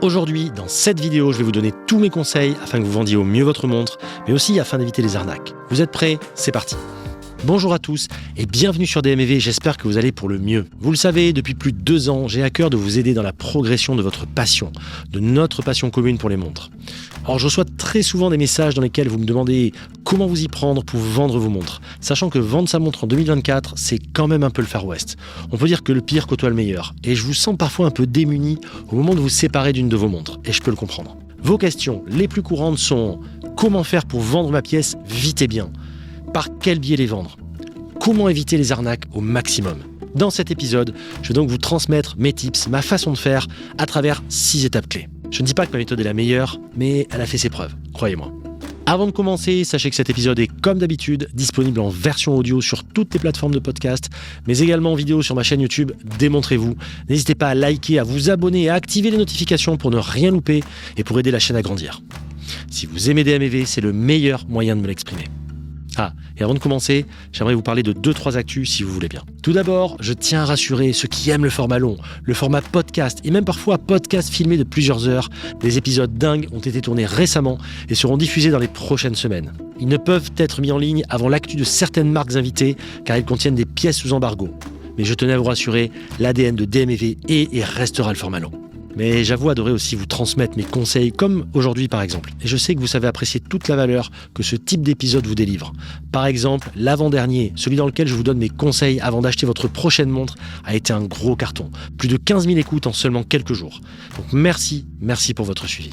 Aujourd'hui, dans cette vidéo, je vais vous donner tous mes conseils afin que vous vendiez au mieux votre montre, mais aussi afin d'éviter les arnaques. Vous êtes prêts? C'est parti! Bonjour à tous et bienvenue sur DMEV, j'espère que vous allez pour le mieux. Vous le savez, depuis plus de 2 ans, j'ai à cœur de vous aider dans la progression de votre passion, de notre passion commune pour les montres. Alors je reçois très souvent des messages dans lesquels vous me demandez comment vous y prendre pour vendre vos montres, sachant que vendre sa montre en 2024, c'est quand même un peu le Far West. On peut dire que le pire côtoie le meilleur, et je vous sens parfois un peu démuni au moment de vous séparer d'une de vos montres, et je peux le comprendre. Vos questions les plus courantes sont: comment faire pour vendre ma pièce vite et bien? Par quel biais les vendre? Comment éviter les arnaques au maximum? Dans cet épisode, je vais donc vous transmettre mes tips, ma façon de faire à travers 6 étapes clés. Je ne dis pas que ma méthode est la meilleure, mais elle a fait ses preuves, croyez-moi. Avant de commencer, sachez que cet épisode est, comme d'habitude, disponible en version audio sur toutes les plateformes de podcast, mais également en vidéo sur ma chaîne YouTube, Démontrez-vous. N'hésitez pas à liker, à vous abonner et à activer les notifications pour ne rien louper et pour aider la chaîne à grandir. Si vous aimez DMEV, c'est le meilleur moyen de me l'exprimer. Ah, et avant de commencer, j'aimerais vous parler de 2-3 actus si vous voulez bien. Tout d'abord, je tiens à rassurer ceux qui aiment le format long, le format podcast et même parfois podcast filmé de plusieurs heures. Des épisodes dingues ont été tournés récemment et seront diffusés dans les prochaines semaines. Ils ne peuvent être mis en ligne avant l'actu de certaines marques invitées car ils contiennent des pièces sous embargo. Mais je tenais à vous rassurer, l'ADN de DMEV est et restera le format long. Mais j'avoue adorer aussi vous transmettre mes conseils, comme aujourd'hui par exemple. Et je sais que vous savez apprécier toute la valeur que ce type d'épisode vous délivre. Par exemple, l'avant-dernier, celui dans lequel je vous donne mes conseils avant d'acheter votre prochaine montre, a été un gros carton. Plus de 15 000 écoutes en seulement quelques jours. Donc merci pour votre suivi.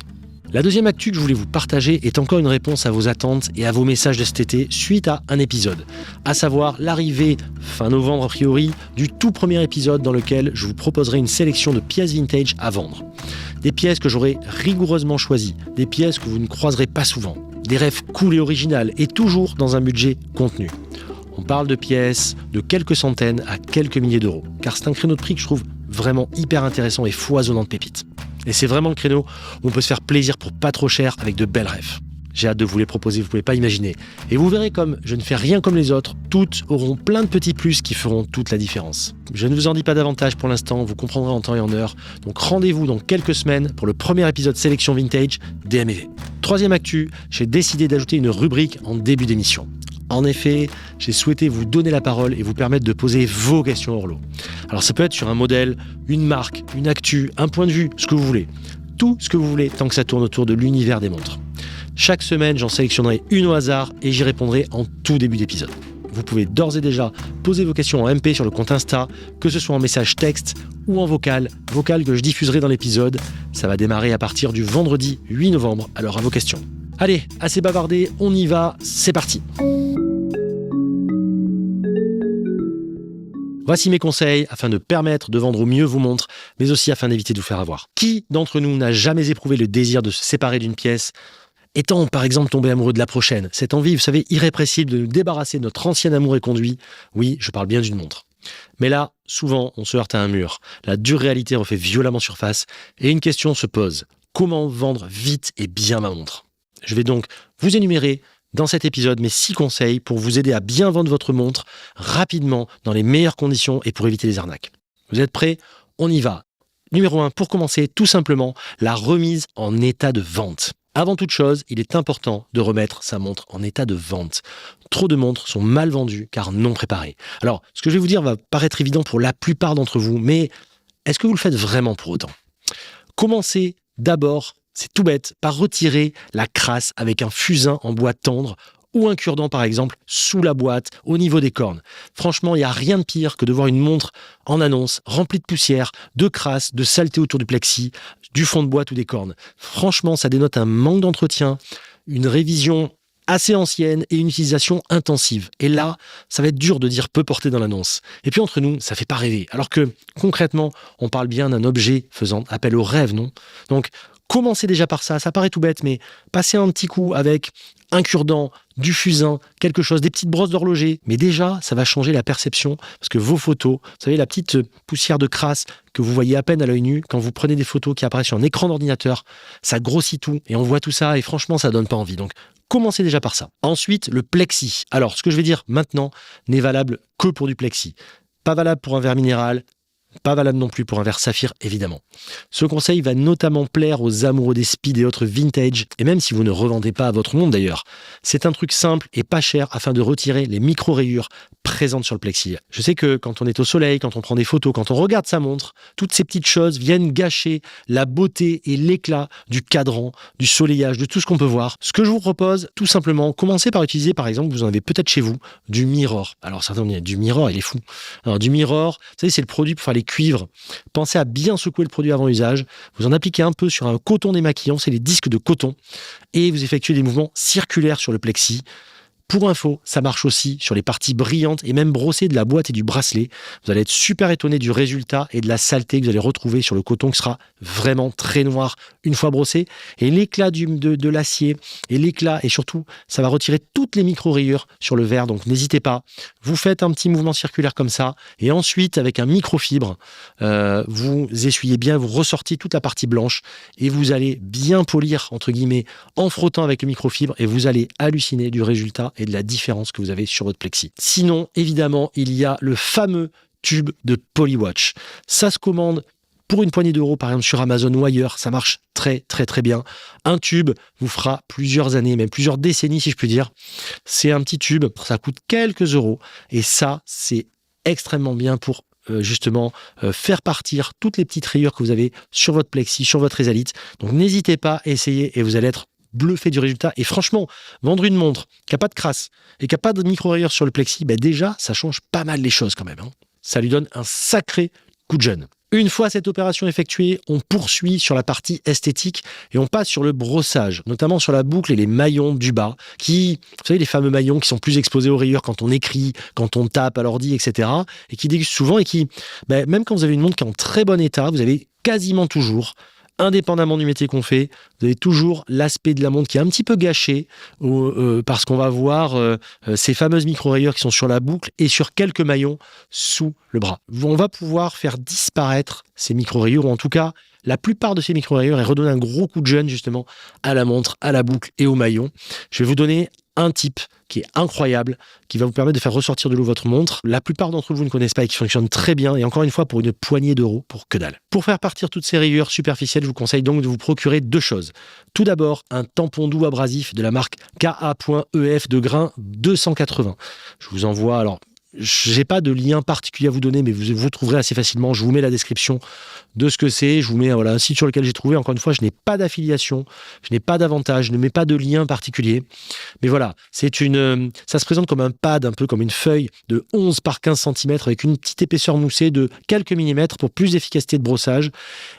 La deuxième actu que je voulais vous partager est encore une réponse à vos attentes et à vos messages de cet été suite à un épisode, à savoir l'arrivée, fin novembre a priori, du tout premier épisode dans lequel je vous proposerai une sélection de pièces vintage à vendre. Des pièces que j'aurai rigoureusement choisies, des pièces que vous ne croiserez pas souvent, des rêves cool et originales et toujours dans un budget contenu. On parle de pièces de quelques centaines à quelques milliers d'euros, car c'est un créneau de prix que je trouve vraiment hyper intéressant et foisonnant de pépites. Et c'est vraiment le créneau où on peut se faire plaisir pour pas trop cher avec de belles rêves. J'ai hâte de vous les proposer, vous pouvez pas imaginer. Et vous verrez comme je ne fais rien comme les autres, toutes auront plein de petits plus qui feront toute la différence. Je ne vous en dis pas davantage pour l'instant, vous comprendrez en temps et en heure. Donc rendez-vous dans quelques semaines pour le premier épisode sélection vintage DMEV. Troisième actu, j'ai décidé d'ajouter une rubrique en début d'émission. En effet, j'ai souhaité vous donner la parole et vous permettre de poser vos questions hors lot. Alors ça peut être sur un modèle, une marque, une actu, un point de vue, ce que vous voulez. Tout ce que vous voulez tant que ça tourne autour de l'univers des montres. Chaque semaine, j'en sélectionnerai une au hasard et j'y répondrai en tout début d'épisode. Vous pouvez d'ores et déjà poser vos questions en MP sur le compte Insta, que ce soit en message texte ou en vocal que je diffuserai dans l'épisode. Ça va démarrer à partir du vendredi 8 novembre, alors à vos questions. Allez, assez bavardé, on y va, c'est parti. Voici mes conseils afin de permettre de vendre au mieux vos montres, mais aussi afin d'éviter de vous faire avoir. Qui d'entre nous n'a jamais éprouvé le désir de se séparer d'une pièce, étant par exemple tombé amoureux de la prochaine? Cette envie, vous savez, irrépressible de nous débarrasser de notre ancien amour éconduit. Oui, je parle bien d'une montre. Mais là, souvent, on se heurte à un mur. La dure réalité refait violemment surface et une question se pose. Comment vendre vite et bien ma montre? Je vais donc vous énumérer dans cet épisode mes 6 conseils pour vous aider à bien vendre votre montre rapidement, dans les meilleures conditions et pour éviter les arnaques. Vous êtes prêts? On y va. Numéro 1, pour commencer, tout simplement, la remise en état de vente. Avant toute chose, il est important de remettre sa montre en état de vente. Trop de montres sont mal vendues car non préparées. Alors, ce que je vais vous dire va paraître évident pour la plupart d'entre vous, mais est-ce que vous le faites vraiment pour autant? Commencez d'abord, c'est tout bête, par retirer la crasse avec un fusain en bois tendre ou un cure-dent par exemple sous la boîte au niveau des cornes. Franchement, il n'y a rien de pire que de voir une montre en annonce remplie de poussière, de crasse, de saleté autour du plexi, du fond de boîte ou des cornes. Franchement, ça dénote un manque d'entretien, une révision assez ancienne et une utilisation intensive. Et là, ça va être dur de dire peu porté dans l'annonce. Et puis entre nous, ça fait pas rêver. Alors que concrètement, on parle bien d'un objet faisant appel au rêve, non? Donc, commencez déjà par ça paraît tout bête, mais passez un petit coup avec un cure-dent, du fusain, quelque chose, des petites brosses d'horloger. Mais déjà, ça va changer la perception, parce que vos photos, vous savez, la petite poussière de crasse que vous voyez à peine à l'œil nu, quand vous prenez des photos qui apparaissent sur un écran d'ordinateur, ça grossit tout, et on voit tout ça, et franchement, ça donne pas envie. Donc, commencez déjà par ça. Ensuite, le plexi. Alors, ce que je vais dire maintenant n'est valable que pour du plexi. Pas valable pour un verre minéral, Pas valable non plus pour un verre saphir, évidemment. Ce conseil va notamment plaire aux amoureux des speed et autres vintage, et même si vous ne revendez pas à votre montre d'ailleurs. C'est un truc simple et pas cher afin de retirer les micro-rayures présentes sur le plexi. Je sais que quand on est au soleil, quand on prend des photos, quand on regarde sa montre, toutes ces petites choses viennent gâcher la beauté et l'éclat du cadran, du soleillage, de tout ce qu'on peut voir. Ce que je vous propose, tout simplement, commencez par utiliser, par exemple, vous en avez peut-être chez vous, du Mirror. Alors certains vont dire, du Mirror, il est fou. Alors du Mirror, vous savez, c'est le produit pour faire les cuivres. Pensez à bien secouer le produit avant usage. Vous en appliquez un peu sur un coton démaquillant, c'est les disques de coton, et vous effectuez des mouvements circulaires sur le plexi. Pour info, ça marche aussi sur les parties brillantes et même brossées de la boîte et du bracelet. Vous allez être super étonné du résultat et de la saleté que vous allez retrouver sur le coton qui sera vraiment très noir une fois brossé. Et l'éclat de l'acier et l'éclat, et surtout, ça va retirer toutes les micro-rayures sur le verre. Donc n'hésitez pas, vous faites un petit mouvement circulaire comme ça. Et ensuite, avec un microfibre, vous essuyez bien, vous ressortez toute la partie blanche et vous allez bien polir, entre guillemets, en frottant avec le microfibre et vous allez halluciner du résultat et de la différence que vous avez sur votre plexi. Sinon, évidemment, il y a le fameux tube de Polywatch. Ça se commande pour une poignée d'euros, par exemple sur Amazon ou ailleurs. Ça marche très très très bien. Un tube vous fera plusieurs années, même plusieurs décennies si je puis dire. C'est un petit tube, ça coûte quelques euros et ça, c'est extrêmement bien pour justement faire partir toutes les petites rayures que vous avez sur votre plexi, sur votre résalite. Donc n'hésitez pas à essayer et vous allez être bluffé du résultat. Et franchement, vendre une montre qui n'a pas de crasse et qui n'a pas de micro-rayures sur le plexi, déjà, ça change pas mal les choses quand même. Ça lui donne un sacré coup de jeune. Une fois cette opération effectuée, on poursuit sur la partie esthétique et on passe sur le brossage, notamment sur la boucle et les maillons du bas, qui, vous savez, les fameux maillons qui sont plus exposés aux rayures quand on écrit, quand on tape à l'ordi, etc. et qui dégustent souvent et qui, même quand vous avez une montre qui est en très bon état, vous avez quasiment toujours, indépendamment du métier qu'on fait, vous avez toujours l'aspect de la montre qui est un petit peu gâché parce qu'on va voir ces fameuses micro-rayures qui sont sur la boucle et sur quelques maillons sous le bras. On va pouvoir faire disparaître ces micro-rayures, ou en tout cas la plupart de ces micro-rayures, et redonner un gros coup de jeune justement à la montre, à la boucle et au maillon. Je vais vous donner un tip qui est incroyable, qui va vous permettre de faire ressortir de l'eau votre montre. La plupart d'entre vous ne connaissent pas et qui fonctionne très bien, et encore une fois pour une poignée d'euros, pour que dalle. Pour faire partir toutes ces rayures superficielles, je vous conseille donc de vous procurer deux choses. Tout d'abord, un tampon doux abrasif de la marque KA.EF de grain 280. Je vous envoie, alors j'ai pas de lien particulier à vous donner, mais vous trouverez assez facilement. Je vous mets la description de ce que c'est. Je vous mets un site sur lequel j'ai trouvé. Encore une fois, je n'ai pas d'affiliation, je n'ai pas d'avantage, je ne mets pas de lien particulier. Mais voilà, ça se présente comme un pad, un peu comme une feuille de 11 par 15 cm avec une petite épaisseur moussée de quelques millimètres pour plus d'efficacité de brossage.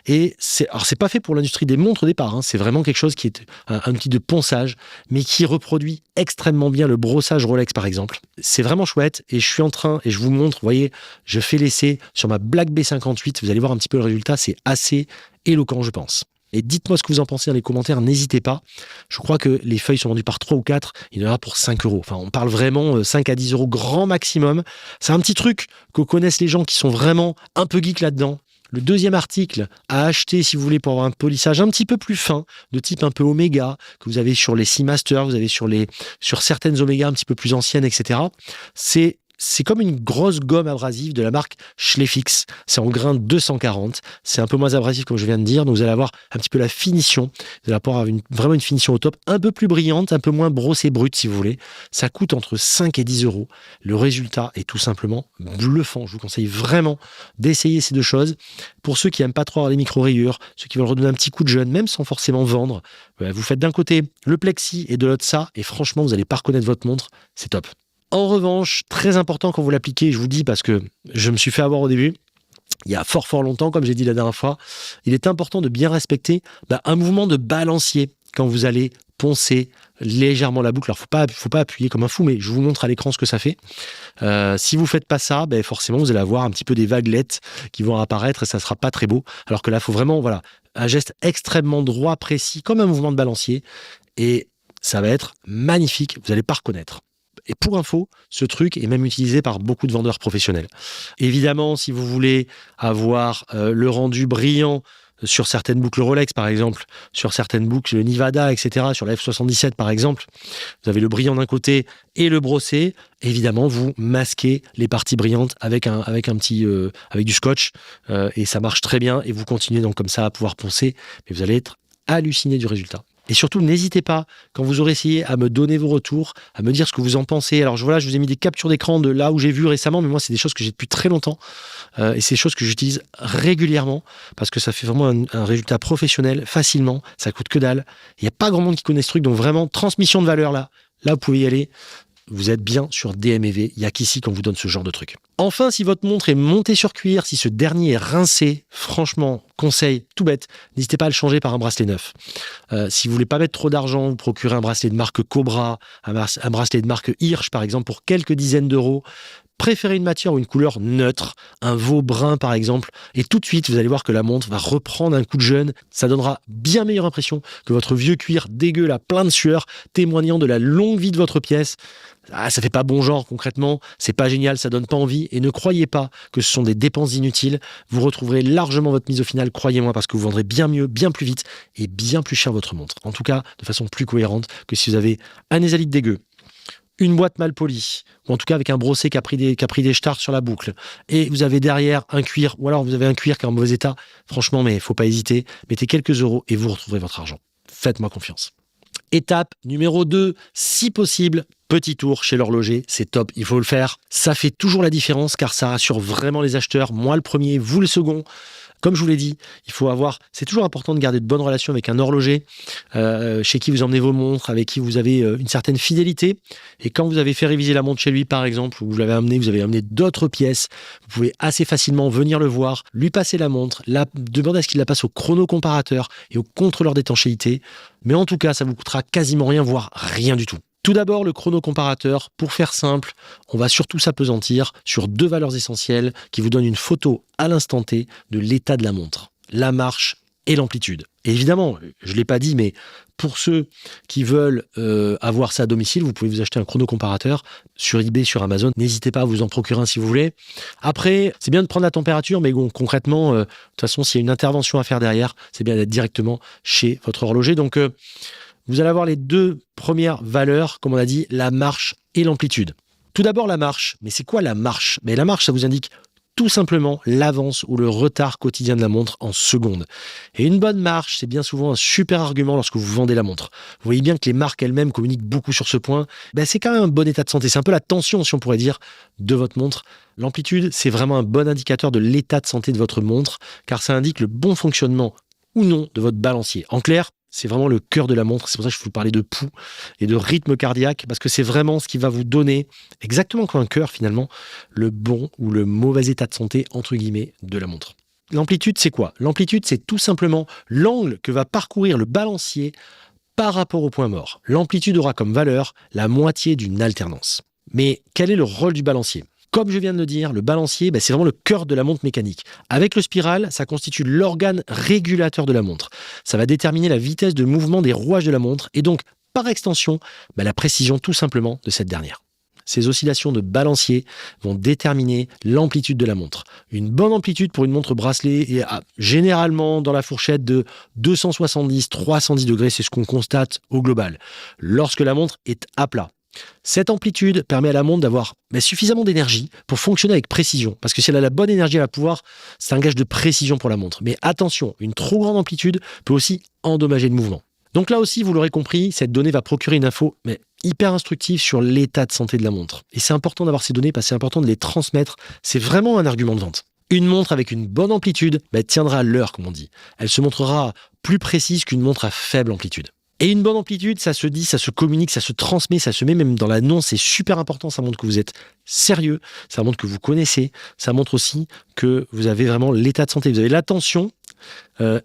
Et c'est pas fait pour l'industrie des montres au départ. C'est vraiment quelque chose qui est un outil de ponçage, mais qui reproduit extrêmement bien le brossage Rolex par exemple. C'est vraiment chouette et je suis en train, et je vous montre, vous voyez, je fais l'essai sur ma Black B58, vous allez voir un petit peu le résultat, c'est assez éloquent je pense. Et dites-moi ce que vous en pensez dans les commentaires, n'hésitez pas. Je crois que les feuilles sont vendues par 3 ou 4, il y en a pour 5 euros. Enfin, on parle vraiment 5 à 10 euros grand maximum. C'est un petit truc que connaissent les gens qui sont vraiment un peu geeks là-dedans. Le deuxième article à acheter, si vous voulez, pour avoir un polissage un petit peu plus fin, de type un peu Omega, que vous avez sur les Seamaster, vous avez sur certaines Omega un petit peu plus anciennes, etc. C'est comme une grosse gomme abrasive de la marque Schlefix. C'est en grain 240. C'est un peu moins abrasif, comme je viens de dire. Donc, vous allez avoir un petit peu la finition. Vous allez avoir vraiment une finition au top, un peu plus brillante, un peu moins brossée brute, si vous voulez. Ça coûte entre 5 et 10 euros. Le résultat est tout simplement bluffant. Je vous conseille vraiment d'essayer ces deux choses. Pour ceux qui n'aiment pas trop avoir les micro-rayures, ceux qui veulent redonner un petit coup de jeune, même sans forcément vendre, vous faites d'un côté le plexi et de l'autre ça. Et franchement, vous n'allez pas reconnaître votre montre. C'est top. En revanche, très important quand vous l'appliquez, je vous dis parce que je me suis fait avoir au début, il y a fort longtemps, comme j'ai dit la dernière fois, il est important de bien respecter un mouvement de balancier quand vous allez poncer légèrement la boucle. Alors, faut pas appuyer comme un fou, mais je vous montre à l'écran ce que ça fait. Si vous faites pas ça, forcément, vous allez avoir un petit peu des vaguelettes qui vont apparaître et ça sera pas très beau. Alors que là, il faut vraiment, un geste extrêmement droit, précis, comme un mouvement de balancier. Et ça va être magnifique, vous n'allez pas reconnaître. Et pour info, ce truc est même utilisé par beaucoup de vendeurs professionnels. Évidemment, si vous voulez avoir le rendu brillant sur certaines boucles Rolex, par exemple, sur certaines boucles Nevada, etc., sur la F77, par exemple, vous avez le brillant d'un côté et le brossé. Évidemment, vous masquez les parties brillantes avec avec du scotch, et ça marche très bien. Et vous continuez donc comme ça à pouvoir poncer, mais vous allez être halluciné du résultat. Et surtout, n'hésitez pas, quand vous aurez essayé, à me donner vos retours, à me dire ce que vous en pensez. Alors voilà, je vous ai mis des captures d'écran de là où j'ai vu récemment, mais moi, c'est des choses que j'ai depuis très longtemps. Et c'est des choses que j'utilise régulièrement, parce que ça fait vraiment un résultat professionnel, facilement, ça coûte que dalle. Il n'y a pas grand monde qui connaît ce truc, donc vraiment, transmission de valeur là, vous pouvez y aller. Vous êtes bien sur DMEV, il n'y a qu'ici qu'on vous donne ce genre de truc. Enfin, si votre montre est montée sur cuir, si ce dernier est rincé, franchement, conseil tout bête, n'hésitez pas à le changer par un bracelet neuf. Si vous voulez pas mettre trop d'argent, vous procurez un bracelet de marque Cobra, un bracelet de marque Hirsch par exemple pour quelques dizaines d'euros. Préférez une matière ou une couleur neutre, un veau brun par exemple, et tout de suite vous allez voir que la montre va reprendre un coup de jeune. Ça donnera bien meilleure impression que votre vieux cuir dégueu là, plein de sueur, témoignant de la longue vie de votre pièce. Ah, ça fait pas bon genre concrètement, c'est pas génial, ça donne pas envie, et ne croyez pas que ce sont des dépenses inutiles. Vous retrouverez largement votre mise au final, croyez-moi, parce que vous vendrez bien mieux, bien plus vite et bien plus cher votre montre. En tout cas, de façon plus cohérente que si vous avez un ésalite dégueu, une boîte mal polie, ou en tout cas avec un brossé qui a pris des stars sur la boucle, et vous avez derrière un cuir, ou alors vous avez un cuir qui est en mauvais état, franchement, mais faut pas hésiter, mettez quelques euros et vous retrouverez votre argent. Faites-moi confiance. Étape numéro 2, si possible, petit tour chez l'horloger, c'est top, il faut le faire. Ça fait toujours la différence car ça rassure vraiment les acheteurs, moi le premier, vous le second. Comme je vous l'ai dit, c'est toujours important de garder de bonnes relations avec un horloger, chez qui vous emmenez vos montres, avec qui vous avez une certaine fidélité. Et quand vous avez fait réviser la montre chez lui, par exemple, ou vous avez amené d'autres pièces, vous pouvez assez facilement venir le voir, lui passer la montre, demander à ce qu'il la passe au chronocomparateur et au contrôleur d'étanchéité. Mais en tout cas, ça vous coûtera quasiment rien, voire rien du tout. Tout d'abord, le chronocomparateur. Pour faire simple, on va surtout s'appesantir sur 2 valeurs essentielles qui vous donnent une photo à l'instant T de l'état de la montre, la marche et l'amplitude. Et évidemment, je ne l'ai pas dit, mais pour ceux qui veulent avoir ça à domicile, vous pouvez vous acheter un chronocomparateur sur eBay, sur Amazon. N'hésitez pas à vous en procurer un si vous voulez. Après, c'est bien de prendre la température, mais bon, concrètement, de toute façon, s'il y a une intervention à faire derrière, c'est bien d'être directement chez votre horloger. Donc, vous allez avoir les 2 premières valeurs, comme on a dit, la marche et l'amplitude. Tout d'abord, la marche. Mais c'est quoi la marche? Mais la marche, ça vous indique tout simplement l'avance ou le retard quotidien de la montre en secondes. Et une bonne marche, c'est bien souvent un super argument lorsque vous vendez la montre. Vous voyez bien que les marques elles-mêmes communiquent beaucoup sur ce point. C'est quand même un bon état de santé. C'est un peu la tension, si on pourrait dire, de votre montre. L'amplitude, c'est vraiment un bon indicateur de l'état de santé de votre montre, car ça indique le bon fonctionnement ou non de votre balancier. En clair, c'est vraiment le cœur de la montre. C'est pour ça que je vous parlais de pouls et de rythme cardiaque, parce que c'est vraiment ce qui va vous donner, exactement comme un cœur finalement, le bon ou le mauvais état de santé, entre guillemets, de la montre. L'amplitude, c'est quoi? L'amplitude, c'est tout simplement l'angle que va parcourir le balancier par rapport au point mort. L'amplitude aura comme valeur la moitié d'une alternance. Mais quel est le rôle du balancier? Comme je viens de le dire, le balancier, c'est vraiment le cœur de la montre mécanique. Avec le spiral, ça constitue l'organe régulateur de la montre. Ça va déterminer la vitesse de mouvement des rouages de la montre et donc, par extension, la précision tout simplement de cette dernière. Ces oscillations de balancier vont déterminer l'amplitude de la montre. Une bonne amplitude pour une montre bracelet est généralement dans la fourchette de 270-310 degrés, c'est ce qu'on constate au global, lorsque la montre est à plat. Cette amplitude permet à la montre d'avoir suffisamment d'énergie pour fonctionner avec précision. Parce que si elle a la bonne énergie, elle va pouvoir, c'est un gage de précision pour la montre. Mais attention, une trop grande amplitude peut aussi endommager le mouvement. Donc là aussi, vous l'aurez compris, cette donnée va procurer une info hyper instructive sur l'état de santé de la montre. Et c'est important d'avoir ces données parce que c'est important de les transmettre. C'est vraiment un argument de vente. Une montre avec une bonne amplitude tiendra à l'heure, comme on dit. Elle se montrera plus précise qu'une montre à faible amplitude. Et une bonne amplitude, ça se dit, ça se communique, ça se transmet, ça se met même dans l'annonce, c'est super important, ça montre que vous êtes sérieux, ça montre que vous connaissez, ça montre aussi que vous avez vraiment l'état de santé, vous avez l'attention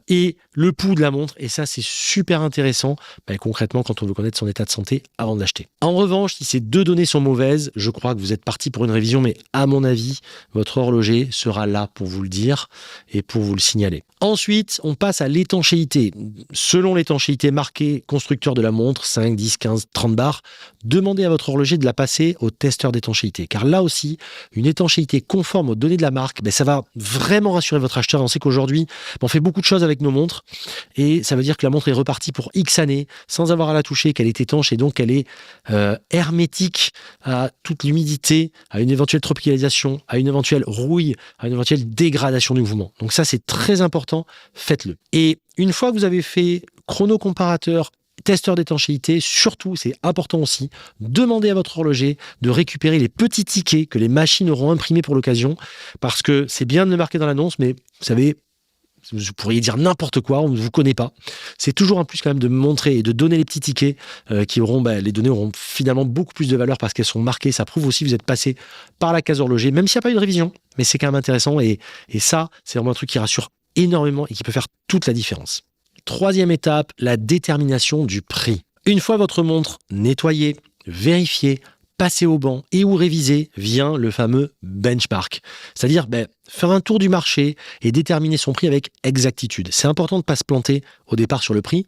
et le pouls de la montre, et ça c'est super intéressant concrètement quand on veut connaître son état de santé avant de l'acheter. En revanche, si ces 2 données sont mauvaises, je crois que vous êtes parti pour une révision, mais à mon avis, votre horloger sera là pour vous le dire et pour vous le signaler. Ensuite, on passe à l'étanchéité. Selon l'étanchéité marquée constructeur de la montre, 5, 10, 15, 30 bars, demandez à votre horloger de la passer au testeur d'étanchéité. Car là aussi, une étanchéité conforme aux données de la marque, ça va vraiment rassurer votre acheteur. On sait qu'aujourd'hui, on fait beaucoup beaucoup de choses avec nos montres et ça veut dire que la montre est repartie pour X années sans avoir à la toucher, qu'elle est étanche et donc qu'elle est hermétique à toute l'humidité, à une éventuelle tropicalisation, à une éventuelle rouille, à une éventuelle dégradation du mouvement. Donc ça, c'est très important, faites-le. Et une fois que vous avez fait chronocomparateur, testeur d'étanchéité, surtout, c'est important aussi, demandez à votre horloger de récupérer les petits tickets que les machines auront imprimés pour l'occasion, parce que c'est bien de le marquer dans l'annonce, mais vous savez, vous pourriez dire n'importe quoi, on ne vous connaît pas. C'est toujours un plus quand même de montrer et de donner les petits tickets qui auront, les données auront finalement beaucoup plus de valeur parce qu'elles sont marquées. Ça prouve aussi que vous êtes passé par la case horloger, même s'il n'y a pas eu de révision, mais c'est quand même intéressant et ça, c'est vraiment un truc qui rassure énormément et qui peut faire toute la différence. Troisième étape, la détermination du prix. Une fois votre montre nettoyée, vérifiée, passée au banc et ou révisée, vient le fameux benchmark. C'est-à-dire faire un tour du marché et déterminer son prix avec exactitude. C'est important de ne pas se planter au départ sur le prix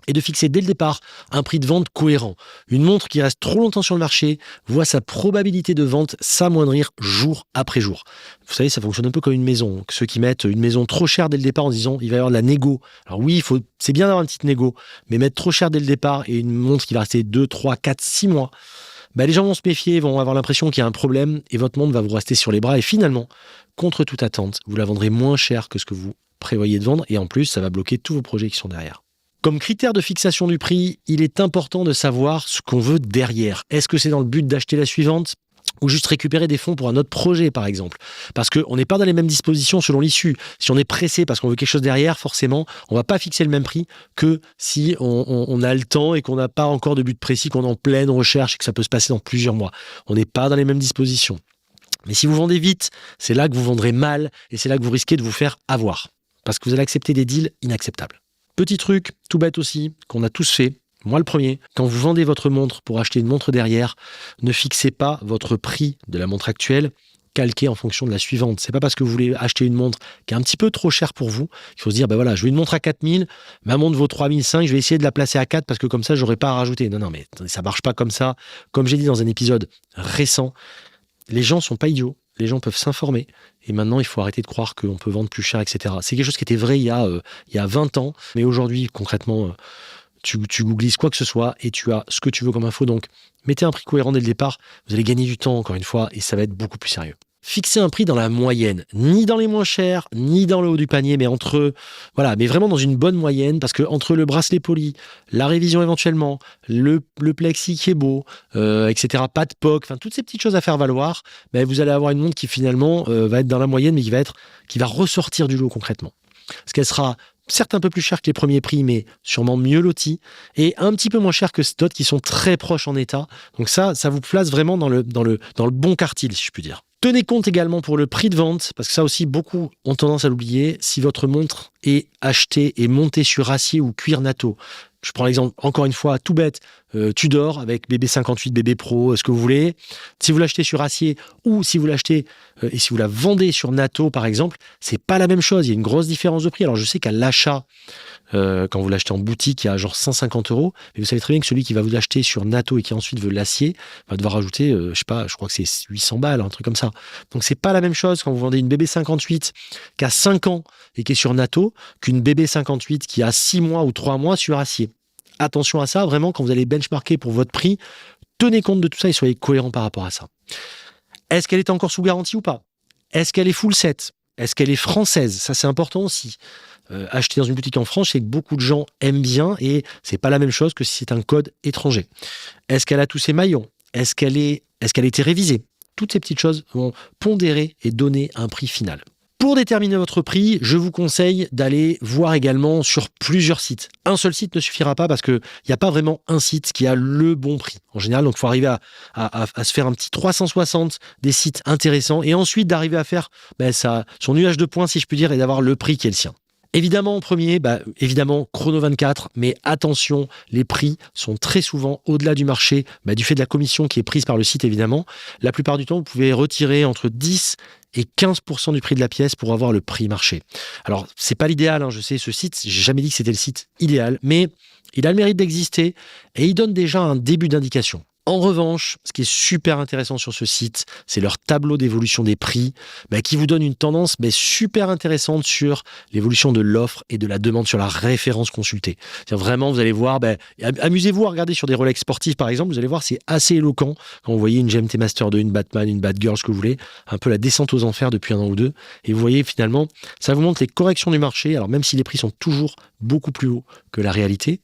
et de fixer dès le départ un prix de vente cohérent. Une montre qui reste trop longtemps sur le marché voit sa probabilité de vente s'amoindrir jour après jour. Vous savez, ça fonctionne un peu comme une maison. Ceux qui mettent une maison trop chère dès le départ en disant il va y avoir de la négo. Alors oui, c'est bien d'avoir une petite négo, mais mettre trop cher dès le départ et une montre qui va rester 2, 3, 4, 6 mois, les gens vont se méfier, vont avoir l'impression qu'il y a un problème et votre montre va vous rester sur les bras et finalement, contre toute attente, vous la vendrez moins cher que ce que vous prévoyez de vendre et en plus, ça va bloquer tous vos projets qui sont derrière. Comme critère de fixation du prix, il est important de savoir ce qu'on veut derrière. Est-ce que c'est dans le but d'acheter la suivante ou juste récupérer des fonds pour un autre projet, par exemple? Parce qu'on n'est pas dans les mêmes dispositions selon l'issue. Si on est pressé parce qu'on veut quelque chose derrière, forcément, on ne va pas fixer le même prix que si on a le temps et qu'on n'a pas encore de but précis, qu'on est en pleine recherche et que ça peut se passer dans plusieurs mois. On n'est pas dans les mêmes dispositions. Mais si vous vendez vite, c'est là que vous vendrez mal et c'est là que vous risquez de vous faire avoir. Parce que vous allez accepter des deals inacceptables. Petit truc, tout bête aussi, qu'on a tous fait, moi le premier, quand vous vendez votre montre pour acheter une montre derrière, ne fixez pas votre prix de la montre actuelle calqué en fonction de la suivante. C'est pas parce que vous voulez acheter une montre qui est un petit peu trop chère pour vous qu'il faut se dire, je veux une montre à 4000, ma montre vaut 3005, je vais essayer de la placer à 4 parce que comme ça, j'aurai pas à rajouter. Non, mais ça marche pas comme ça. Comme j'ai dit dans un épisode récent, les gens sont pas idiots. Les gens peuvent s'informer et maintenant il faut arrêter de croire qu'on peut vendre plus cher, etc. C'est quelque chose qui était vrai il y a 20 ans, mais aujourd'hui concrètement tu googlises quoi que ce soit et tu as ce que tu veux comme info, donc mettez un prix cohérent dès le départ, vous allez gagner du temps encore une fois et ça va être beaucoup plus sérieux. Fixez un prix dans la moyenne, ni dans les moins chers, ni dans le haut du panier, mais mais vraiment dans une bonne moyenne, parce que entre le bracelet poli, la révision éventuellement, le plexi qui est beau, etc., pas de POC, toutes ces petites choses à faire valoir, vous allez avoir une montre qui finalement va être dans la moyenne, mais qui va ressortir du lot concrètement. Parce qu'elle sera certes un peu plus chère que les premiers prix, mais sûrement mieux lotie, et un petit peu moins chère que d'autres qui sont très proches en état. Donc ça vous place vraiment dans le bon quartile, si je puis dire. Tenez compte également pour le prix de vente, parce que ça aussi, beaucoup ont tendance à l'oublier, si votre montre est achetée et montée sur acier ou cuir natto. Je prends l'exemple, encore une fois, tout bête, Tudor avec BB58, BB Pro, ce que vous voulez. Si vous l'achetez sur acier ou si vous l'achetez et si vous la vendez sur natto, par exemple, c'est pas la même chose. Il y a une grosse différence de prix. Alors, je sais qu'à l'achat, quand vous l'achetez en boutique, il y a genre 150 €. Mais vous savez très bien que celui qui va vous l'acheter sur natto et qui ensuite veut l'acier va devoir rajouter, je crois que c'est 800 balles, un truc comme ça. Donc, c'est pas la même chose quand vous vendez une BB58 qui a 5 ans et qui est sur natto qu'une BB58 qui a 6 mois ou 3 mois sur acier. Attention à ça, vraiment, quand vous allez benchmarker pour votre prix, tenez compte de tout ça et soyez cohérent par rapport à ça. Est-ce qu'elle est encore sous garantie ou pas? Est-ce qu'elle est full set? Est-ce qu'elle est française? Ça, c'est important aussi. Acheter dans une boutique en France, c'est que beaucoup de gens aiment bien et c'est pas la même chose que si c'est un code étranger. Est-ce qu'elle a tous ses maillons? Est-ce qu'elle a été révisée? Toutes ces petites choses vont pondérer et donner un prix final. Pour déterminer votre prix, je vous conseille d'aller voir également sur plusieurs sites. Un seul site ne suffira pas parce qu'il n'y a pas vraiment un site qui a le bon prix. En général, donc il faut arriver à se faire un petit 360 des sites intéressants et ensuite d'arriver à faire son nuage de points, si je puis dire, et d'avoir le prix qui est le sien. Évidemment, en premier, évidemment, Chrono24, mais attention, les prix sont très souvent au-delà du marché, du fait de la commission qui est prise par le site, évidemment. La plupart du temps, vous pouvez retirer entre 10 et 15% du prix de la pièce pour avoir le prix marché. Alors, c'est pas l'idéal, je sais, ce site, j'ai jamais dit que c'était le site idéal, mais il a le mérite d'exister et il donne déjà un début d'indication. En revanche, ce qui est super intéressant sur ce site, c'est leur tableau d'évolution des prix qui vous donne une tendance super intéressante sur l'évolution de l'offre et de la demande sur la référence consultée. C'est-à-dire vraiment, vous allez voir, amusez-vous à regarder sur des Rolex sportifs par exemple, vous allez voir, c'est assez éloquent quand vous voyez une GMT Master 2, une Batman, une Batgirl, ce que vous voulez, un peu la descente aux enfers depuis un an ou deux. Et vous voyez finalement, ça vous montre les corrections du marché, alors même si les prix sont toujours beaucoup plus hauts que la réalité.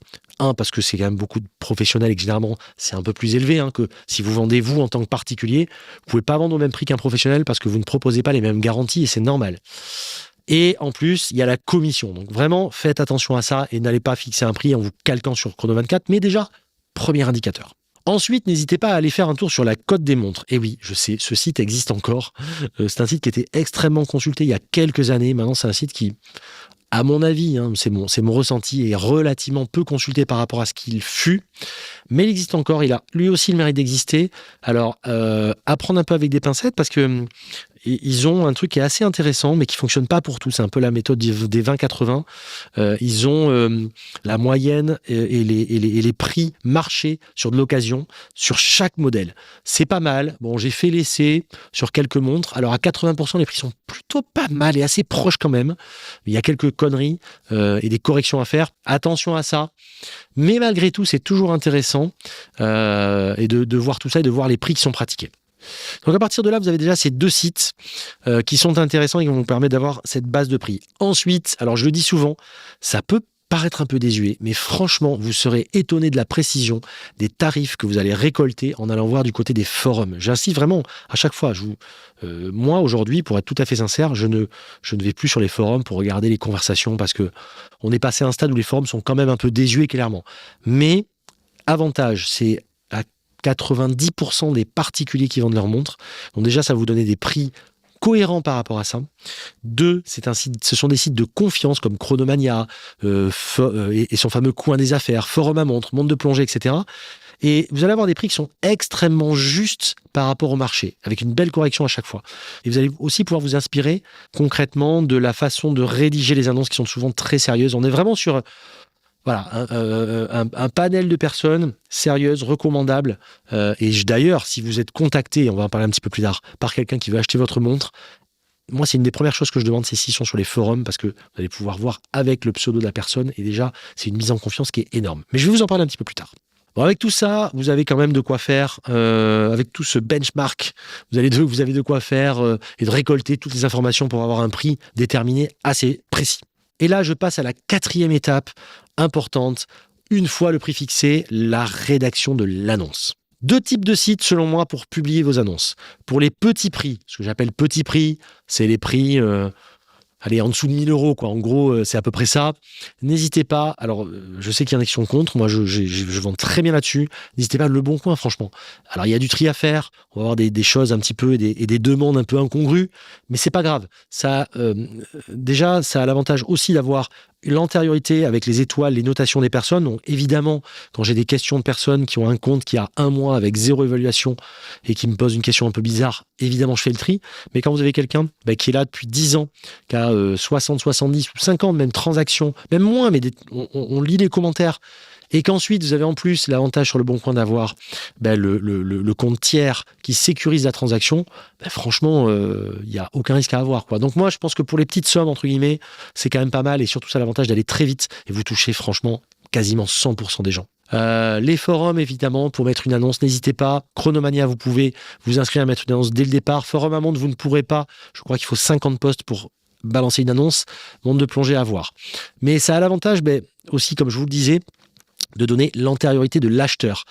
Parce que c'est quand même beaucoup de professionnels et que généralement c'est un peu plus élevé que si vous vendez vous en tant que particulier. Vous pouvez pas vendre au même prix qu'un professionnel parce que vous ne proposez pas les mêmes garanties et c'est normal. Et en plus, il y a la commission. Donc vraiment, faites attention à ça et n'allez pas fixer un prix en vous calquant sur Chrono24, mais déjà, premier indicateur. Ensuite, n'hésitez pas à aller faire un tour sur la cote des montres. Et oui, je sais, ce site existe encore. C'est un site qui était extrêmement consulté il y a quelques années. Maintenant, c'est un site qui, à mon avis, c'est mon ressenti, est relativement peu consulté par rapport à ce qu'il fut, mais il existe encore, il a lui aussi le mérite d'exister. Alors, à prendre un peu avec des pincettes, parce que ils ont un truc qui est assez intéressant, mais qui fonctionne pas pour tous. C'est un peu la méthode des 20-80. Ils ont la moyenne et les prix marché sur de l'occasion sur chaque modèle. C'est pas mal. Bon, j'ai fait l'essai sur quelques montres. Alors, à 80%, les prix sont plutôt pas mal et assez proches quand même. Il y a quelques conneries et des corrections à faire. Attention à ça. Mais malgré tout, c'est toujours intéressant et de voir tout ça et de voir les prix qui sont pratiqués. Donc à partir de là, vous avez déjà ces deux sites qui sont intéressants et qui vont vous permettre d'avoir cette base de prix. Ensuite, alors je le dis souvent, ça peut paraître un peu désuet, mais franchement, vous serez étonné de la précision des tarifs que vous allez récolter en allant voir du côté des forums. J'insiste vraiment à chaque fois. Moi, aujourd'hui, pour être tout à fait sincère, je ne vais plus sur les forums pour regarder les conversations parce que on est passé à un stade où les forums sont quand même un peu désuets, clairement. Mais avantage, c'est 90% des particuliers qui vendent leurs montres. Donc déjà, ça va vous donner des prix cohérents par rapport à ça. 2, ce sont des sites de confiance comme Chronomania et son fameux coin des affaires, Forum à montre, Monde de plongée, etc. Et vous allez avoir des prix qui sont extrêmement justes par rapport au marché, avec une belle correction à chaque fois. Et vous allez aussi pouvoir vous inspirer concrètement de la façon de rédiger les annonces qui sont souvent très sérieuses. On est vraiment sur un panel de personnes sérieuses, recommandables. Et d'ailleurs, si vous êtes contacté, on va en parler un petit peu plus tard, par quelqu'un qui veut acheter votre montre, moi, c'est une des premières choses que je demande, c'est s'ils sont sur les forums, parce que vous allez pouvoir voir avec le pseudo de la personne. Et déjà, c'est une mise en confiance qui est énorme. Mais je vais vous en parler un petit peu plus tard. Bon, avec tout ça, vous avez quand même de quoi faire. Avec tout ce benchmark, vous avez de quoi faire et de récolter toutes les informations pour avoir un prix déterminé assez précis. Et là, je passe à la 4e étape importante. Une fois le prix fixé, la rédaction de l'annonce. 2 types de sites, selon moi, pour publier vos annonces. Pour les petits prix, ce que j'appelle petits prix, c'est les prix en dessous de 1 000 €, quoi. En gros, c'est à peu près ça. N'hésitez pas. Alors, je sais qu'il y en a qui sont contre. Moi, je vends très bien là-dessus. N'hésitez pas, Le Bon Coin, franchement. Alors, il y a du tri à faire. On va avoir des choses un petit peu et des demandes un peu incongrues. Mais c'est pas grave. Ça, déjà, ça a l'avantage aussi d'avoir l'antériorité avec les étoiles, les notations des personnes. Donc, évidemment, quand j'ai des questions de personnes qui ont un compte qui a 1 mois avec 0 évaluation et qui me posent une question un peu bizarre, évidemment, je fais le tri. Mais quand vous avez quelqu'un qui est là depuis 10 ans, qui a 60, 70 ou 50 même transactions, même moins, mais on lit les commentaires, et qu'ensuite vous avez en plus l'avantage sur Le Bon Coin d'avoir le compte tiers qui sécurise la transaction, franchement, il n'y a aucun risque à avoir, quoi. Donc moi, je pense que pour les petites sommes, entre guillemets, c'est quand même pas mal, et surtout ça a l'avantage d'aller très vite, et vous touchez franchement quasiment 100% des gens. Les forums, évidemment, pour mettre une annonce, n'hésitez pas. Chronomania, vous pouvez vous inscrire à mettre une annonce dès le départ. Forum à montre, vous ne pourrez pas. Je crois qu'il faut 50 posts pour balancer une annonce. Monde de plongée à voir. Mais ça a l'avantage, aussi, comme je vous le disais, de donner l'antériorité de l'acheteur.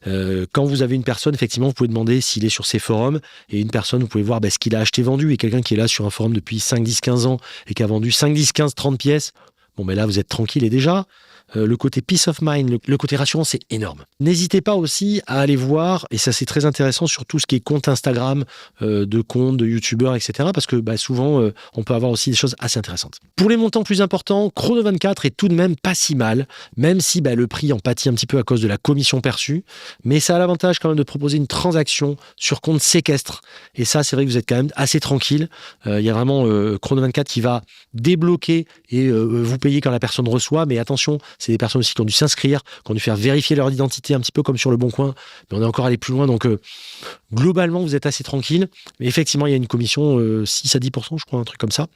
Quand vous avez une personne, effectivement, vous pouvez demander s'il est sur ces forums, et une personne, vous pouvez voir ce qu'il a acheté, vendu, et quelqu'un qui est là sur un forum depuis 5, 10, 15 ans, et qui a vendu 5, 10, 15, 30 pièces, là, vous êtes tranquille, et déjà, le côté peace of mind, le côté rassurant, c'est énorme. N'hésitez pas aussi à aller voir, et ça c'est très intéressant sur tout ce qui est compte Instagram, de comptes, de youtubeurs, etc. Parce que souvent, on peut avoir aussi des choses assez intéressantes. Pour les montants plus importants, Chrono24 est tout de même pas si mal, même si le prix en pâtit un petit peu à cause de la commission perçue. Mais ça a l'avantage quand même de proposer une transaction sur compte séquestre. Et ça, c'est vrai que vous êtes quand même assez tranquille. Il y a vraiment Chrono24 qui va débloquer et vous payer quand la personne reçoit, mais attention, c'est des personnes aussi qui ont dû s'inscrire, qui ont dû faire vérifier leur identité, un petit peu comme sur Le Bon Coin, mais on est encore allé plus loin, donc globalement, vous êtes assez tranquille, mais effectivement, il y a une commission 6 à 10%, je crois, un truc comme ça.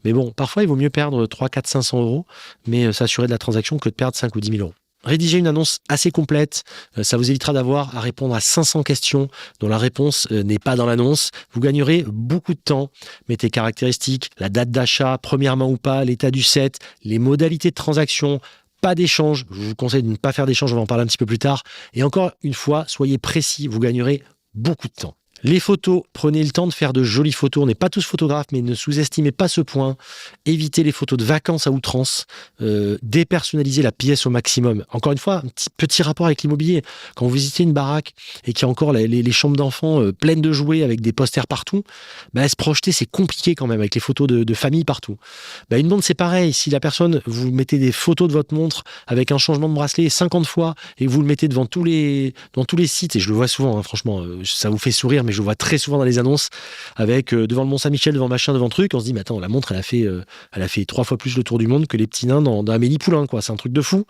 Mais bon, parfois, il vaut mieux perdre 3, 4, 500 euros, mais s'assurer de la transaction que de perdre 5 ou 10 000 euros. Rédiger une annonce assez complète, ça vous évitera d'avoir à répondre à 500 questions dont la réponse n'est pas dans l'annonce. Vous gagnerez beaucoup de temps. Mettez caractéristiques, la date d'achat, première main ou pas, l'état du set, les modalités de transaction, pas d'échange. Je vous conseille de ne pas faire d'échange, on va en parler un petit peu plus tard. Et encore une fois, soyez précis, vous gagnerez beaucoup de temps. Les photos, prenez le temps de faire de jolies photos. On n'est pas tous photographes, mais ne sous-estimez pas ce point. Évitez les photos de vacances à outrance. Dépersonnalisez la pièce au maximum. Encore une fois, un petit rapport avec l'immobilier. Quand vous visitez une baraque et qu'il y a encore les chambres d'enfants pleines de jouets avec des posters partout, se projeter, c'est compliqué quand même avec les photos de famille partout. Une montre, c'est pareil. Si la personne, vous mettez des photos de votre montre avec un changement de bracelet 50 fois et que vous le mettez dans tous les sites, et je le vois souvent, hein, franchement, ça vous fait sourire, mais je le vois très souvent dans les annonces avec devant le Mont-Saint-Michel, devant machin, devant truc, on se dit mais attends, la montre elle a fait 3 fois plus le tour du monde que les petits nains dans Amélie Poulain, quoi. C'est un truc de fou,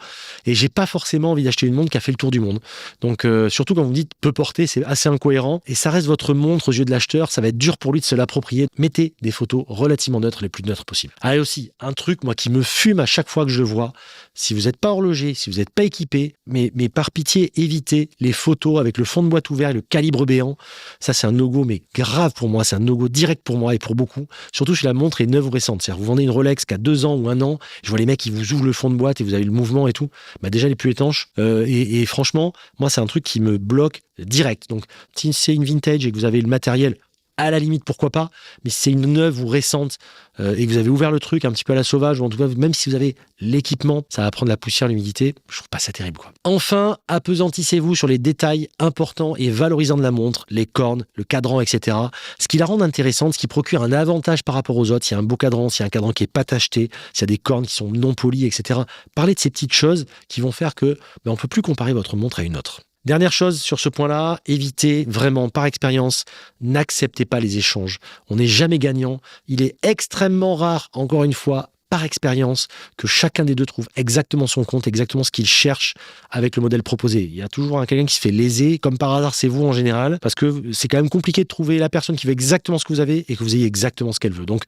et j'ai pas forcément envie d'acheter une montre qui a fait le tour du monde. Donc surtout quand vous me dites peu porter, c'est assez incohérent, et ça reste votre montre aux yeux de l'acheteur, ça va être dur pour lui de se l'approprier. Mettez des photos relativement neutres, les plus neutres possibles. Ah, et aussi un truc moi qui me fume à chaque fois que je le vois, si vous n'êtes pas horloger, si vous n'êtes pas équipé, mais par pitié, évitez les photos avec le fond de boîte ouvert et le calibre béant. Ça, c'est un no-go, mais grave pour moi. C'est un no-go direct pour moi et pour beaucoup. Surtout si la montre est neuve ou récente. C'est-à-dire, vous vendez une Rolex qui a 2 ans ou 1 an. Je vois les mecs qui vous ouvrent le fond de boîte et vous avez le mouvement et tout. Déjà, elle est plus étanche. Et franchement, moi, c'est un truc qui me bloque direct. Donc, si c'est une vintage et que vous avez le matériel, à la limite, pourquoi pas. Mais si c'est une neuve ou récente et que vous avez ouvert le truc un petit peu à la sauvage, ou en tout cas, même si vous avez l'équipement, ça va prendre la poussière, l'humidité. Je trouve pas ça terrible, quoi. Enfin, appesantissez-vous sur les détails importants et valorisants de la montre, les cornes, le cadran, etc. Ce qui la rend intéressante, ce qui procure un avantage par rapport aux autres. S'il y a un beau cadran, s'il y a un cadran qui est pas tacheté, s'il y a des cornes qui sont non polies, etc. Parlez de ces petites choses qui vont faire que on peut plus comparer votre montre à une autre. Dernière chose sur ce point-là, évitez vraiment, par expérience, n'acceptez pas les échanges. On n'est jamais gagnant. Il est extrêmement rare, encore une fois, par expérience, que chacun des deux trouve exactement son compte, exactement ce qu'il cherche avec le modèle proposé. Il y a toujours quelqu'un qui se fait léser, comme par hasard, c'est vous en général, parce que c'est quand même compliqué de trouver la personne qui veut exactement ce que vous avez et que vous ayez exactement ce qu'elle veut. Donc,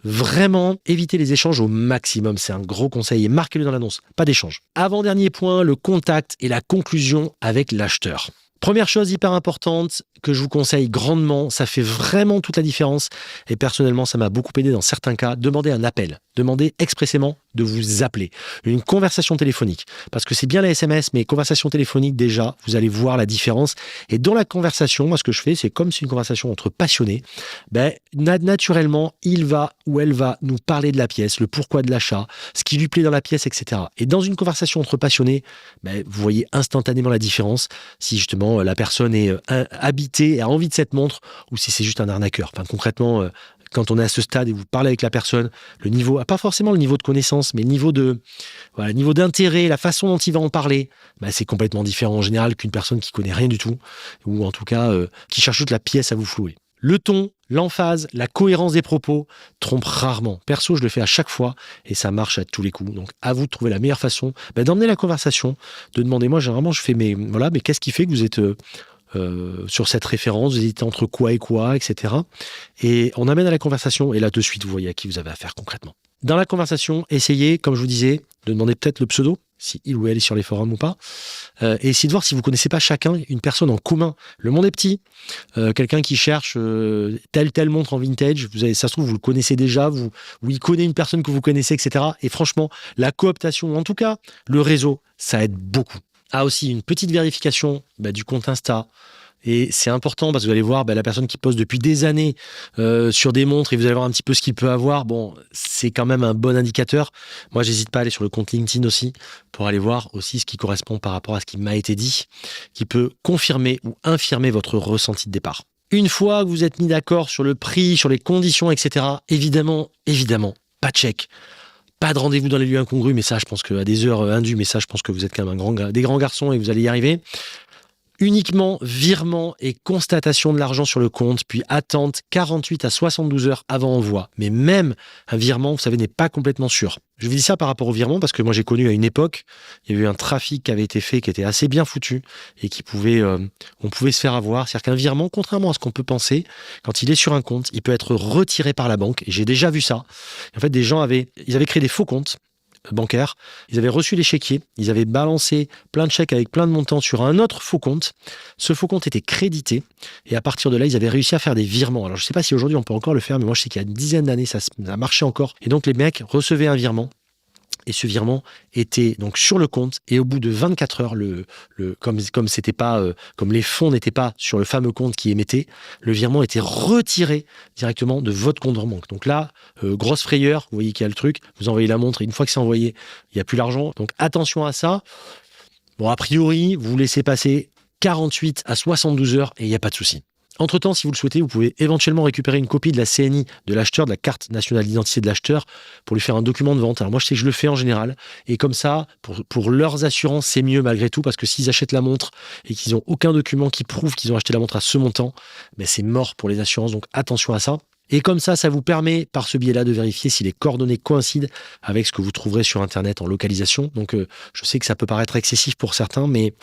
vraiment, évitez les échanges au maximum. C'est un gros conseil et marquez-le dans l'annonce. Pas d'échange. Avant-dernier point, le contact et la conclusion avec l'acheteur. Première chose hyper importante que je vous conseille grandement, ça fait vraiment toute la différence et personnellement ça m'a beaucoup aidé dans certains cas, demandez un appel, demandez expressément de vous appeler, une conversation téléphonique, parce que c'est bien la SMS mais conversation téléphonique déjà, vous allez voir la différence et dans la conversation, moi ce que je fais c'est comme si une conversation entre passionnés, naturellement il va ou elle va nous parler de la pièce, le pourquoi de l'achat, ce qui lui plaît dans la pièce, etc. Et dans une conversation entre passionnés, vous voyez instantanément la différence si justement la personne est habitée et a envie de cette montre ou si c'est juste un arnaqueur. Enfin, concrètement, quand on est à ce stade et vous parlez avec la personne, le niveau, pas forcément le niveau de connaissance, mais le niveau d'intérêt, la façon dont il va en parler, c'est complètement différent en général qu'une personne qui connaît rien du tout ou en tout cas qui cherche toute la pièce à vous flouer. Le ton, l'emphase, la cohérence des propos trompent rarement. Perso, je le fais à chaque fois et ça marche à tous les coups. Donc, à vous de trouver la meilleure façon d'emmener la conversation, de demander. Moi, généralement, je fais mais qu'est-ce qui fait que vous êtes sur cette référence, vous hésitez entre quoi et quoi, etc. Et on amène à la conversation et là, de suite, vous voyez à qui vous avez affaire concrètement. Dans la conversation, essayez, comme je vous disais, de demander peut-être le pseudo, si il ou elle est sur les forums ou pas, et essayez de voir si vous ne connaissez pas chacun une personne en commun. Le monde est petit, quelqu'un qui cherche telle montre en vintage, ça se trouve, vous le connaissez déjà, ou il connaît une personne que vous connaissez, etc. Et franchement, la cooptation, ou en tout cas, le réseau, ça aide beaucoup. Ah, aussi, une petite vérification du compte Insta. Et c'est important parce que vous allez voir la personne qui poste depuis des années sur des montres et vous allez voir un petit peu ce qu'il peut avoir. Bon, c'est quand même un bon indicateur. Moi, j'hésite pas à aller sur le compte LinkedIn aussi pour aller voir aussi ce qui correspond par rapport à ce qui m'a été dit, qui peut confirmer ou infirmer votre ressenti de départ. Une fois que vous êtes mis d'accord sur le prix, sur les conditions, etc., évidemment, pas de chèque. Pas de rendez-vous dans les lieux incongrus, mais ça, je pense qu'à des heures indues, mais ça, je pense que vous êtes quand même des grands garçons et vous allez y arriver. Uniquement virement et constatation de l'argent sur le compte, puis attente 48 à 72 heures avant envoi. Mais même un virement, vous savez, n'est pas complètement sûr. Je vous dis ça par rapport au virement parce que moi j'ai connu à une époque, il y avait eu un trafic qui avait été fait qui était assez bien foutu et on pouvait se faire avoir. C'est-à-dire qu'un virement, contrairement à ce qu'on peut penser, quand il est sur un compte, il peut être retiré par la banque. Et j'ai déjà vu ça. En fait, des gens avaient créé des faux comptes bancaires, ils avaient reçu les chéquiers, ils avaient balancé plein de chèques avec plein de montants sur un autre faux compte. Ce faux compte était crédité et à partir de là, ils avaient réussi à faire des virements. Alors je ne sais pas si aujourd'hui on peut encore le faire, mais moi je sais qu'il y a une dizaine d'années, ça marchait encore. Et donc les mecs recevaient un virement. Et ce virement était donc sur le compte et au bout de 24 heures, comme les fonds n'étaient pas sur le fameux compte qui émettait, le virement était retiré directement de votre compte en banque. Donc là, grosse frayeur, vous voyez qu'il y a le truc, vous envoyez la montre et une fois que c'est envoyé, il n'y a plus l'argent. Donc attention à ça. Bon, a priori, vous laissez passer 48 à 72 heures et il n'y a pas de souci. Entre-temps, si vous le souhaitez, vous pouvez éventuellement récupérer une copie de la CNI de l'acheteur, de la carte nationale d'identité de l'acheteur, pour lui faire un document de vente. Alors moi, je sais que je le fais en général. Et comme ça, pour leurs assurances, c'est mieux malgré tout, parce que s'ils achètent la montre et qu'ils n'ont aucun document qui prouve qu'ils ont acheté la montre à ce montant, ben c'est mort pour les assurances. Donc attention à ça. Et comme ça vous permet, par ce biais-là, de vérifier si les coordonnées coïncident avec ce que vous trouverez sur Internet en localisation. Donc, je sais que ça peut paraître excessif pour certains, mais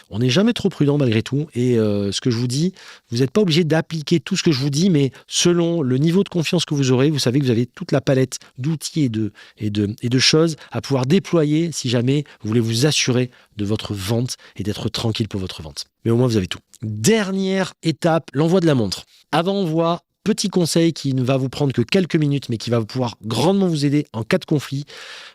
on n'est jamais trop prudent malgré tout. Et ce que je vous dis, vous n'êtes pas obligé d'appliquer tout ce que je vous dis, mais selon le niveau de confiance que vous aurez, vous savez que vous avez toute la palette d'outils et de choses à pouvoir déployer si jamais vous voulez vous assurer de votre vente et d'être tranquille pour votre vente. Mais au moins, vous avez tout. Dernière étape, l'envoi de la montre. Avant envoi, petit conseil qui ne va vous prendre que quelques minutes, mais qui va pouvoir grandement vous aider en cas de conflit.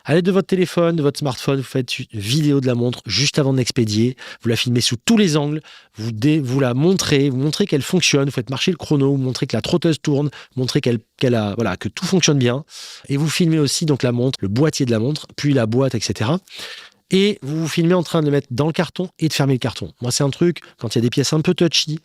À l'aide de votre téléphone, de votre smartphone, vous faites une vidéo de la montre juste avant de l'expédier. Vous la filmez sous tous les angles. Vous la montrez, vous montrez qu'elle fonctionne. Vous faites marcher le chrono, vous montrez que la trotteuse tourne, vous montrez que tout fonctionne bien. Et vous filmez aussi donc la montre, le boîtier de la montre, puis la boîte, etc. Et vous vous filmez en train de le mettre dans le carton et de fermer le carton. Moi, c'est un truc, quand il y a des pièces un peu touchy,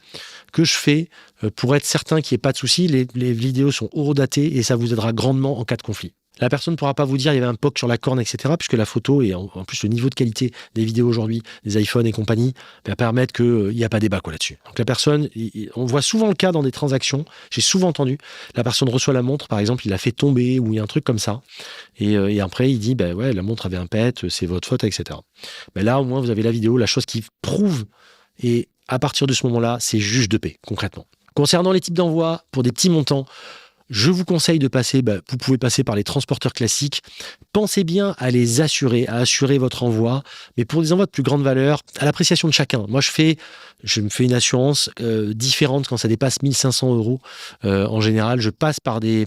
que je fais pour être certain qu'il n'y ait pas de souci. Les vidéos sont horodatées et ça vous aidera grandement en cas de conflit. La personne ne pourra pas vous dire il y avait un POC sur la corne, etc. puisque la photo et en plus le niveau de qualité des vidéos aujourd'hui, des iPhones et compagnie, va permettre qu'il n'y a pas débat là-dessus. Donc la personne, on voit souvent le cas dans des transactions, j'ai souvent entendu, la personne reçoit la montre, par exemple, il l'a fait tomber ou il y a un truc comme ça. Et après, il dit, ouais, la montre avait un pet, c'est votre faute, etc. Là, au moins, vous avez la vidéo, la chose qui prouve. Et à partir de ce moment-là, c'est juge de paix, concrètement. Concernant les types d'envoi, pour des petits montants, je vous conseille de passer, vous pouvez passer par les transporteurs classiques. Pensez bien à les assurer, à assurer votre envoi. Mais pour des envois de plus grande valeur, à l'appréciation de chacun. Moi, je me fais une assurance différente quand ça dépasse 1500 euros. En général, je passe par des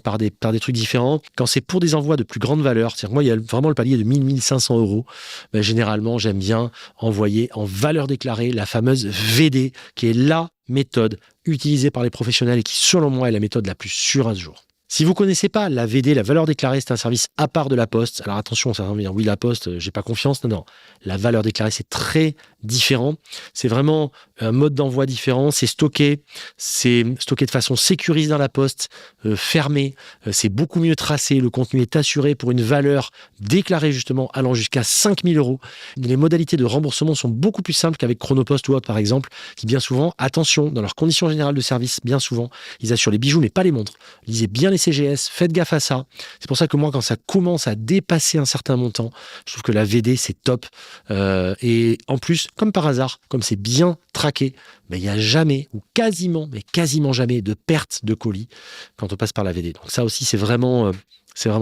trucs différents. Quand c'est pour des envois de plus grande valeur, c'est-à-dire que moi, il y a vraiment le palier de 1500 euros. Généralement, j'aime bien envoyer en valeur déclarée la fameuse VD, qui est la méthode utilisée par les professionnels et qui, selon moi, est la méthode la plus sûre à ce jour. Si vous ne connaissez pas la VD, la valeur déclarée, c'est un service à part de la Poste. Alors attention, ça va me dire, oui, la Poste, j'ai pas confiance. Non. La valeur déclarée, c'est très différent. C'est vraiment un mode d'envoi différent. C'est stocké de façon sécurisée dans la Poste, fermé. C'est beaucoup mieux tracé. Le contenu est assuré pour une valeur déclarée, justement, allant jusqu'à 5 000 euros. Les modalités de remboursement sont beaucoup plus simples qu'avec Chronopost ou autre, par exemple, qui bien souvent, attention, dans leurs conditions générales de service, bien souvent, ils assurent les bijoux, mais pas les montres. Lisez bien les CGS, faites gaffe à ça. C'est pour ça que moi, quand ça commence à dépasser un certain montant, je trouve que la VD, c'est top. Et en plus, comme par hasard, comme c'est bien traqué, il n'y a jamais, ou quasiment jamais de perte de colis quand on passe par la VD. Donc ça aussi, c'est vraiment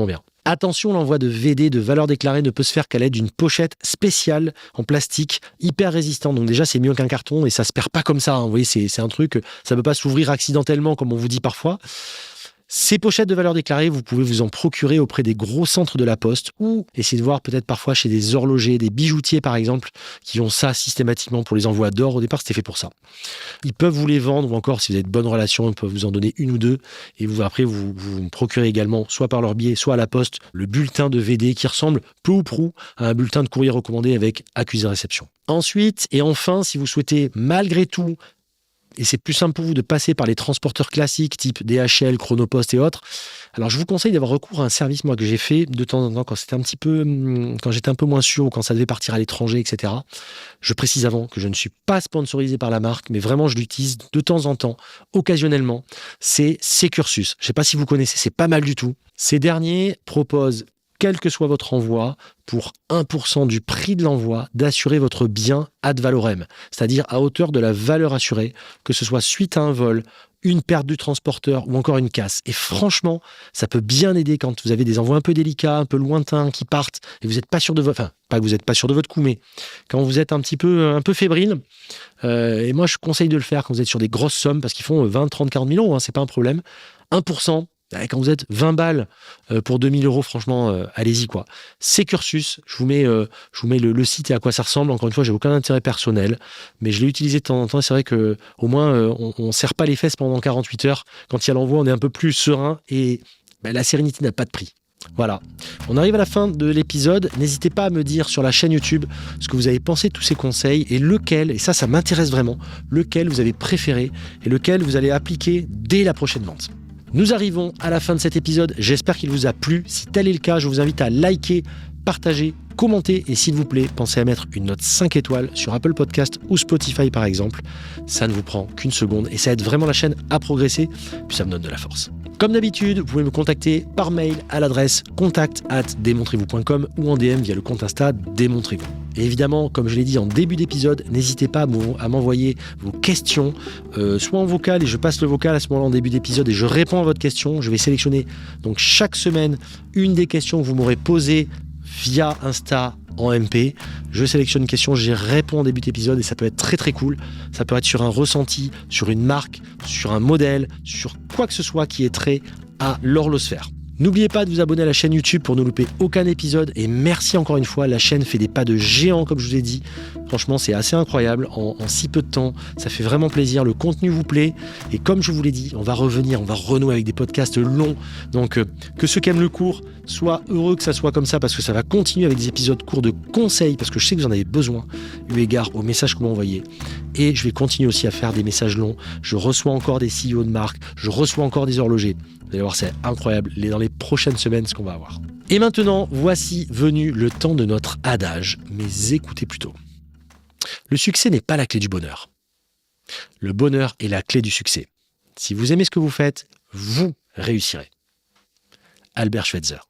bien. Attention, l'envoi de VD, de valeur déclarée, ne peut se faire qu'à l'aide d'une pochette spéciale en plastique, hyper résistant. Donc déjà, c'est mieux qu'un carton et ça se perd pas comme ça. Vous voyez, c'est un truc, ça ne peut pas s'ouvrir accidentellement, comme on vous dit parfois. Ces pochettes de valeur déclarée, vous pouvez vous en procurer auprès des gros centres de la Poste ou essayer de voir peut-être parfois chez des horlogers, des bijoutiers par exemple, qui ont ça systématiquement pour les envois d'or. Au départ, c'était fait pour ça. Ils peuvent vous les vendre ou encore, si vous avez de bonnes relations, ils peuvent vous en donner une ou deux. Et après, vous procurez également, soit par leur biais, soit à la Poste, le bulletin de VD qui ressemble peu ou prou à un bulletin de courrier recommandé avec accusé de réception. Ensuite et enfin, si vous souhaitez malgré tout et c'est plus simple pour vous de passer par les transporteurs classiques type DHL, Chronopost et autres, alors je vous conseille d'avoir recours à un service moi que j'ai fait de temps en temps quand j'étais un peu moins sûr ou quand ça devait partir à l'étranger, etc. Je précise avant que je ne suis pas sponsorisé par la marque, mais vraiment je l'utilise de temps en temps, occasionnellement. C'est Secursus. Je ne sais pas si vous connaissez, c'est pas mal du tout. Ces derniers proposent, quel que soit votre envoi, pour 1% du prix de l'envoi, d'assurer votre bien ad valorem, c'est-à-dire à hauteur de la valeur assurée, que ce soit suite à un vol, une perte du transporteur ou encore une casse. Et franchement, ça peut bien aider quand vous avez des envois un peu délicats, un peu lointains, qui partent, et vous n'êtes pas sûr de votre... Enfin, pas que vous n'êtes pas sûr de votre coup, mais quand vous êtes un peu fébrile, et moi je conseille de le faire quand vous êtes sur des grosses sommes, parce qu'ils font 20, 30, 40 000 euros, c'est pas un problème. 1%, quand vous êtes 20 balles pour 2 000 euros, franchement, allez-y quoi. Secursus, je vous mets le site et à quoi ça ressemble. Encore une fois, j'ai aucun intérêt personnel, mais je l'ai utilisé de temps en temps. C'est vrai que au moins, on ne serre pas les fesses pendant 48 heures. Quand il y a l'envoi, on est un peu plus serein et la sérénité n'a pas de prix. Voilà, on arrive à la fin de l'épisode. N'hésitez pas à me dire sur la chaîne YouTube ce que vous avez pensé de tous ces conseils et lequel, et ça m'intéresse vraiment, lequel vous avez préféré et lequel vous allez appliquer dès la prochaine vente. Nous arrivons à la fin de cet épisode, j'espère qu'il vous a plu. Si tel est le cas, je vous invite à liker, partager, commenter et s'il vous plaît, pensez à mettre une note 5 étoiles sur Apple Podcast ou Spotify par exemple. Ça ne vous prend qu'une seconde et ça aide vraiment la chaîne à progresser, puis ça me donne de la force. Comme d'habitude, vous pouvez me contacter par mail à l'adresse contact@demontrez-vous.com ou en DM via le compte Insta Démontrez-vous. Et évidemment, comme je l'ai dit en début d'épisode, n'hésitez pas à m'envoyer vos questions, soit en vocal, et je passe le vocal à ce moment-là en début d'épisode et je réponds à votre question. Je vais sélectionner donc chaque semaine une des questions que vous m'aurez posées via Insta en MP. Je sélectionne une question, j'y réponds en début d'épisode et ça peut être très très cool. Ça peut être sur un ressenti, sur une marque, sur un modèle, sur quoi que ce soit qui est trait à l'horlosphère. N'oubliez pas de vous abonner à la chaîne YouTube pour ne louper aucun épisode et merci encore une fois, la chaîne fait des pas de géant comme je vous ai dit. Franchement, c'est assez incroyable en si peu de temps, ça fait vraiment plaisir, le contenu vous plaît et comme je vous l'ai dit, on va renouer avec des podcasts longs. Donc que ceux qui aiment le court soient heureux que ça soit comme ça parce que ça va continuer avec des épisodes courts de conseils parce que je sais que vous en avez besoin eu égard aux messages que vous m'envoyez. Et je vais continuer aussi à faire des messages longs. Je reçois encore des CEO de marque, je reçois encore des horlogers. Vous allez voir, c'est incroyable dans les prochaines semaines ce qu'on va avoir. Et maintenant, voici venu le temps de notre adage, mais écoutez plutôt. Le succès n'est pas la clé du bonheur. Le bonheur est la clé du succès. Si vous aimez ce que vous faites, vous réussirez. Albert Schweitzer.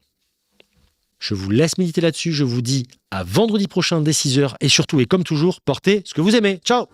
Je vous laisse méditer là-dessus. Je vous dis à vendredi prochain dès 6h. Et surtout, et comme toujours, portez ce que vous aimez. Ciao!